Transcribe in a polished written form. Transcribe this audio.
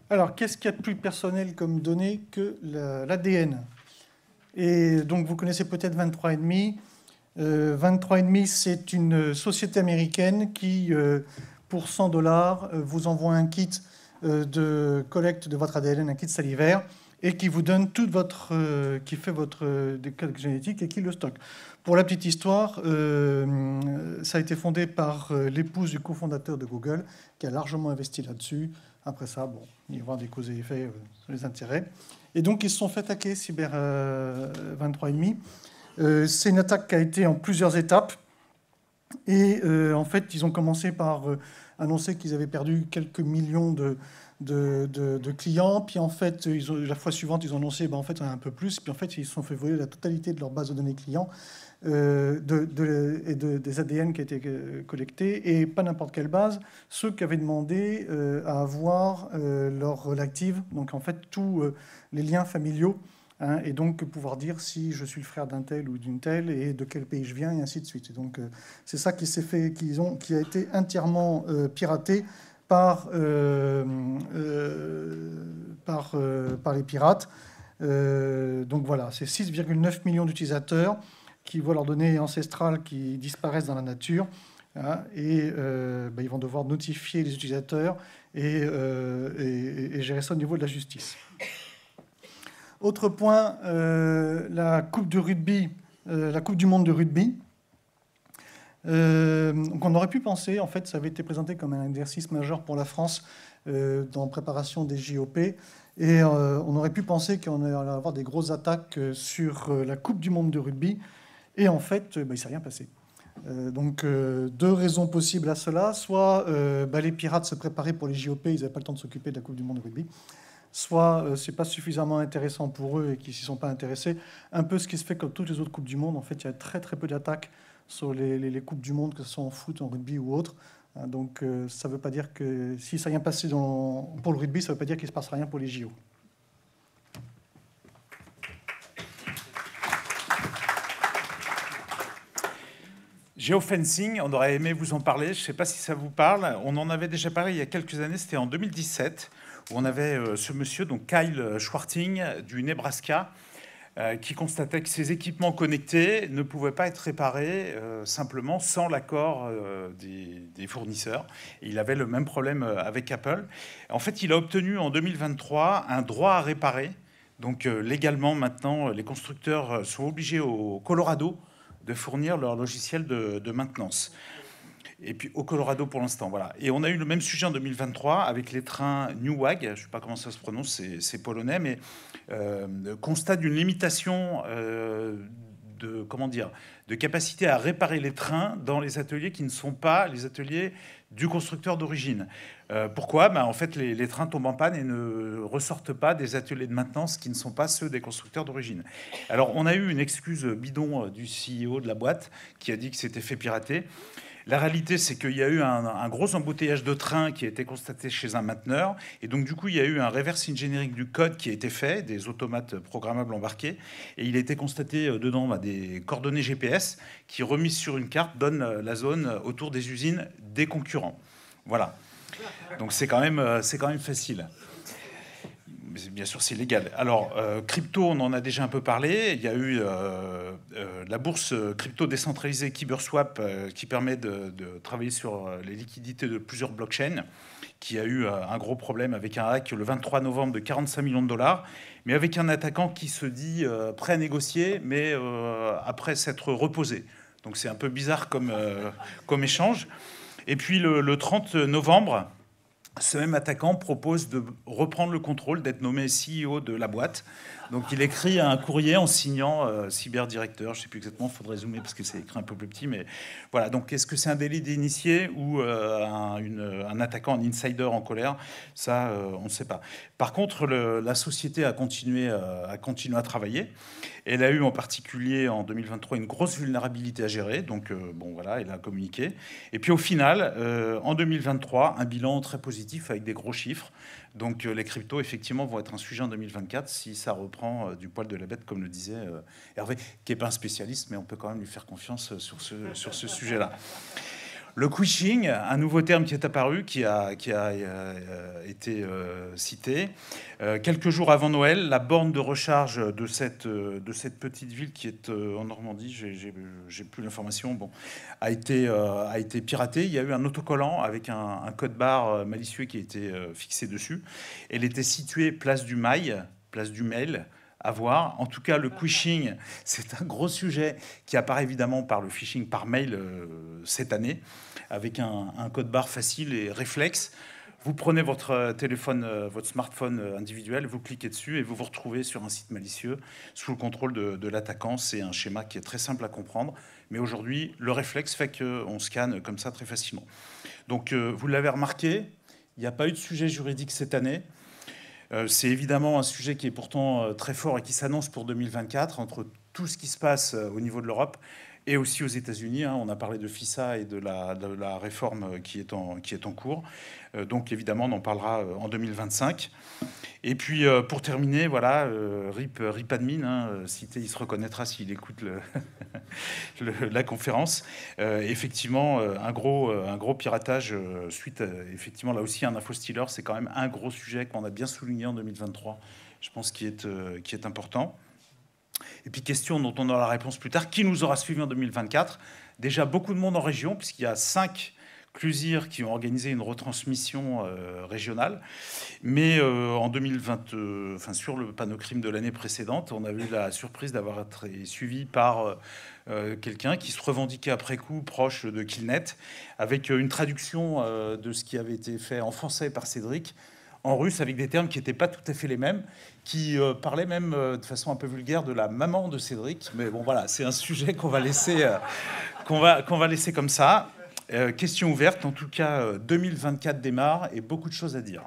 Alors, qu'est-ce qu'il y a de plus personnel comme données que l'ADN? Et donc, vous connaissez peut-être 23andMe. 23andMe, c'est une société américaine qui, pour 100 $, vous envoie un kit de collecte de votre ADN, un kit salivaire, et qui vous donne toute votre, qui fait votre code génétique et qui le stocke. Pour la petite histoire, ça a été fondé par l'épouse du cofondateur de Google, qui a largement investi là-dessus. Après ça, bon, il va y avoir des causes et effets sur les intérêts. Et donc, ils se sont fait hacker, Cyber 23andMe. C'est une attaque qui a été en plusieurs étapes. Et en fait, ils ont commencé par annoncer qu'ils avaient perdu quelques millions de clients. Puis en fait, la fois suivante, ils ont annoncé, en fait, on a un peu plus. Puis en fait, ils se sont fait voler la totalité de leur base de données clients des ADN qui étaient collectés. Et pas n'importe quelle base, ceux qui avaient demandé à avoir leur relative, donc en fait, tous les liens familiaux. Hein, et donc pouvoir dire si je suis le frère d'un tel ou d'une telle et de quel pays je viens et ainsi de suite. Et donc c'est ça qui s'est fait, qui a été entièrement piraté par les pirates. Donc voilà, c'est 6,9 millions d'utilisateurs qui voient leurs données ancestrales qui disparaissent dans la nature. Hein, et ils vont devoir notifier les utilisateurs et gérer ça au niveau de la justice. Autre point, la Coupe de rugby, la Coupe du monde de rugby. Donc on aurait pu penser, en fait, ça avait été présenté comme un exercice majeur pour la France dans préparation des JOP. Et on aurait pu penser qu'on allait avoir des grosses attaques sur la Coupe du monde de rugby. Et en fait, il ne s'est rien passé. Donc deux raisons possibles à cela. Soit les pirates se préparaient pour les JOP, ils n'avaient pas le temps de s'occuper de la Coupe du monde de rugby. Soit c'est pas suffisamment intéressant pour eux et qu'ils s'y sont pas intéressés. Un peu ce qui se fait comme toutes les autres Coupes du Monde. En fait, il y a très très peu d'attaques sur les Coupes du Monde, que ce soit en foot, en rugby ou autre. Donc ça ne veut pas dire que si ça n'a rien passé pour le rugby, ça ne veut pas dire qu'il ne se passera rien pour les JO. Géofencing, on aurait aimé vous en parler. Je ne sais pas si ça vous parle. On en avait déjà parlé il y a quelques années. C'était en 2017. Où on avait ce monsieur, donc Kyle Schwarting, du Nebraska, qui constatait que ses équipements connectés ne pouvaient pas être réparés simplement sans l'accord des fournisseurs. Et il avait le même problème avec Apple. En fait, il a obtenu en 2023 un droit à réparer. Donc légalement, maintenant, les constructeurs sont obligés au Colorado de fournir leur logiciel de maintenance. Et puis au Colorado pour l'instant, voilà. Et on a eu le même sujet en 2023 avec les trains Newag, je ne sais pas comment ça se prononce, c'est polonais, mais constat d'une limitation de capacité à réparer les trains dans les ateliers qui ne sont pas les ateliers du constructeur d'origine. Pourquoi ? En fait, les trains tombent en panne et ne ressortent pas des ateliers de maintenance qui ne sont pas ceux des constructeurs d'origine. Alors, on a eu une excuse bidon du CEO de la boîte qui a dit que c'était fait pirater. La réalité, c'est qu'il y a eu un gros embouteillage de trains qui a été constaté chez un mainteneur. Et donc, du coup, il y a eu un reverse engineering du code qui a été fait, des automates programmables embarqués. Et il a été constaté dedans des coordonnées GPS qui, remises sur une carte, donnent la zone autour des usines des concurrents. Voilà. Donc, c'est quand même facile. Bien sûr, c'est légal. Alors, crypto, on en a déjà un peu parlé. Il y a eu la bourse crypto décentralisée KyberSwap qui permet de travailler sur les liquidités de plusieurs blockchains, qui a eu un gros problème avec un hack le 23 novembre de 45 millions de dollars, mais avec un attaquant qui se dit prêt à négocier, mais après s'être reposé. Donc, c'est un peu bizarre comme échange. Et puis, le 30 novembre... ce même attaquant propose de reprendre le contrôle, d'être nommé CEO de la boîte. Donc il écrit un courrier en signant cyberdirecteur, je ne sais plus exactement, il faudrait zoomer parce que c'est écrit un peu plus petit, mais voilà. Donc est-ce que c'est un délit d'initié ou un attaquant, un insider en colère ? Ça, on ne sait pas. Par contre, la société a continué à travailler. Elle a eu en particulier en 2023 une grosse vulnérabilité à gérer, donc voilà, elle a communiqué. Et puis au final, en 2023, un bilan très positif avec des gros chiffres. Donc les cryptos, effectivement, vont être un sujet en 2024 si ça reprend reprend du poil de la bête, comme le disait Hervé, qui n'est pas un spécialiste, mais on peut quand même lui faire confiance sur ce sujet-là. Le quishing, un nouveau terme qui est apparu, qui a été cité. Quelques jours avant Noël, la borne de recharge de cette petite ville qui est en Normandie, j'ai plus l'information, bon, a été piratée. Il y a eu un autocollant avec un code barre malicieux qui a été fixé dessus. Elle était située place du Mail, à voir. En tout cas, le quishing, c'est un gros sujet qui apparaît évidemment par le phishing par mail cette année, avec un code barre facile et réflexe. Vous prenez votre téléphone, votre smartphone individuel, vous cliquez dessus et vous vous retrouvez sur un site malicieux sous le contrôle de l'attaquant. C'est un schéma qui est très simple à comprendre, mais aujourd'hui, le réflexe fait qu'on scanne comme ça très facilement. Donc, vous l'avez remarqué, il n'y a pas eu de sujet juridique cette année. C'est évidemment un sujet qui est pourtant très fort et qui s'annonce pour 2024, entre tout ce qui se passe au niveau de l'Europe et aussi aux États-Unis. On a parlé de FISA et de la réforme qui est en cours. Donc évidemment, on en parlera en 2025. Et puis pour terminer, voilà, RIP admin, il se reconnaîtra s'il écoute la conférence. Effectivement, un gros piratage suite, effectivement, là aussi, un infostealer, c'est quand même un gros sujet qu'on a bien souligné en 2023, je pense, qui est important. Et puis question dont on aura la réponse plus tard, qui nous aura suivi en 2024? Déjà beaucoup de monde en région, puisqu'il y a 5 CLUSIR qui ont organisé une retransmission régionale. Mais en 2020, sur le panneau crime de l'année précédente, on a eu la surprise d'avoir été suivi par quelqu'un qui se revendiquait après coup proche de Killnet, avec une traduction de ce qui avait été fait en français par Cédric, en russe, avec des termes qui n'étaient pas tout à fait les mêmes, qui parlaient même de façon un peu vulgaire de la maman de Cédric. Mais bon, voilà, c'est un sujet qu'on va laisser, qu'on va laisser comme ça. Question ouverte. En tout cas, 2024 démarre et beaucoup de choses à dire.